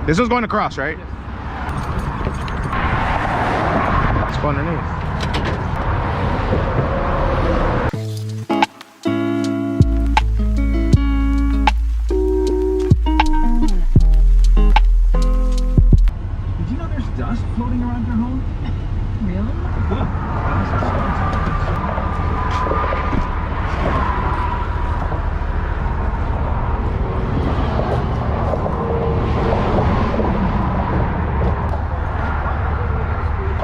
This was going across, right? Let's go underneath. Did you know there's dust floating around your home? Really? Yeah.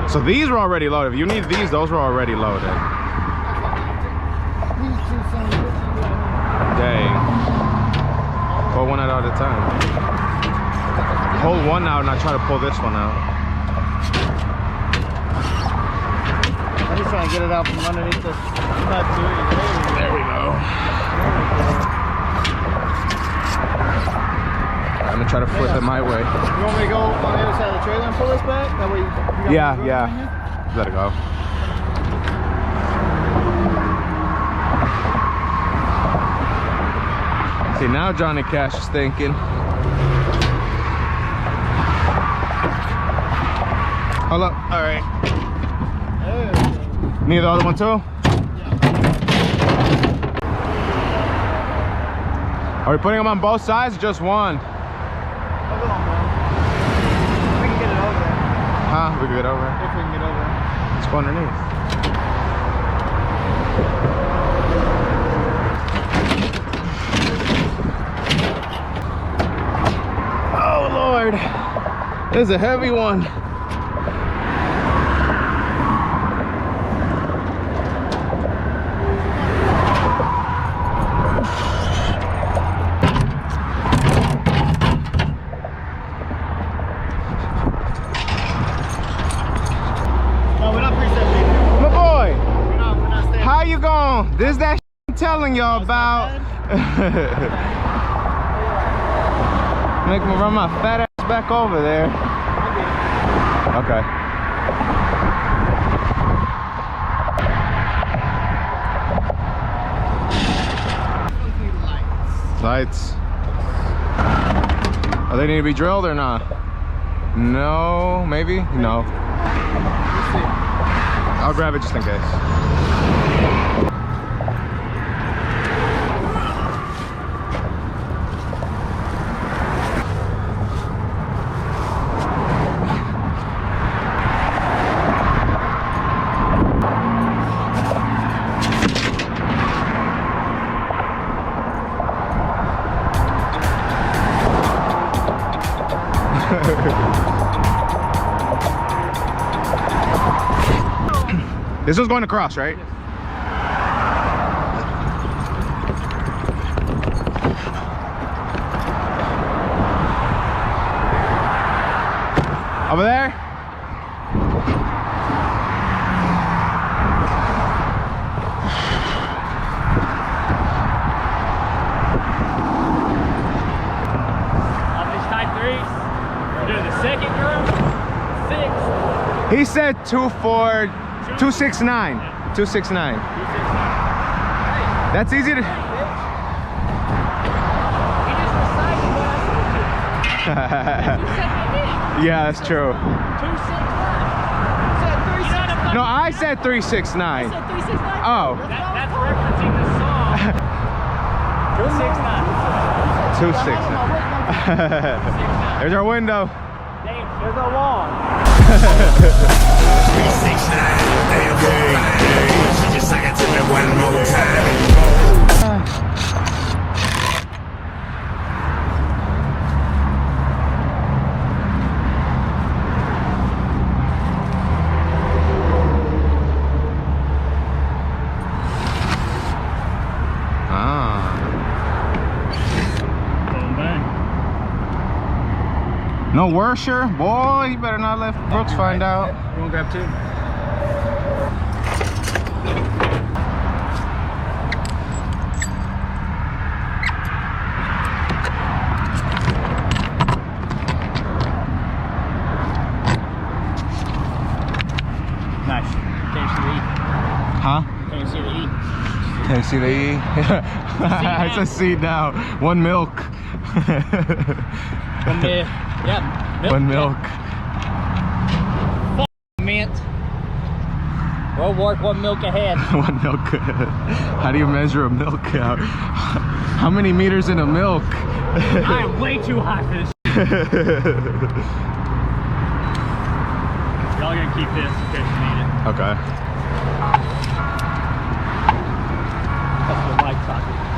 So these were already loaded. If you need these, those were already loaded. Dang. Pull one out at a time. Hold one out and I try to pull this one out. I'm just trying to get it out from underneath this. There we go. I'm gonna try to flip it my way. You want me to go on the other side of the trailer and pull this back? That way you got Yeah, more room yeah. in here? Let it go. See, now Johnny Cash is thinking. Hold up. All right. Need the other one too? Are we putting them on both sides or just one? Hold on, man. We can get it over. Huh? We can get over. If we can get over. Let's go underneath. Oh Lord, this is a heavy one. No, we're not preset. My boy, We're not staying. how you going? This is that I'm telling y'all That's not about. Make me run my fat ass back over there. Okay. Lights. Oh, they need to be drilled or not? No, maybe? No. I'll grab it just in case. This was going across, right? Over there? On these type 3s, we're doing the second group, 6. He said 269. 269. That's easy to. He just recited what I said to him. You said he did. Yeah, that's true. 269. You said 369. No, I said 369. I said 369. Oh. That's referencing the song. 269. 269. There's our window. Dave, there's a wall. 369, damn good. She just sang it to me one more time. No worsher? Boy, you better not let Brooks find out. You want to grab 2? Nice. Can't see the E. Huh? Can't see the E. Can you see the E? It's a C now. One milk. One milk. Yeah. Milk. One milk. Mint. We'll work one milk ahead. One milk. How do you measure a milk? How many meters in a milk? I am way too high for this. Y'all gonna keep this in case you need it. Okay. That's the light socket.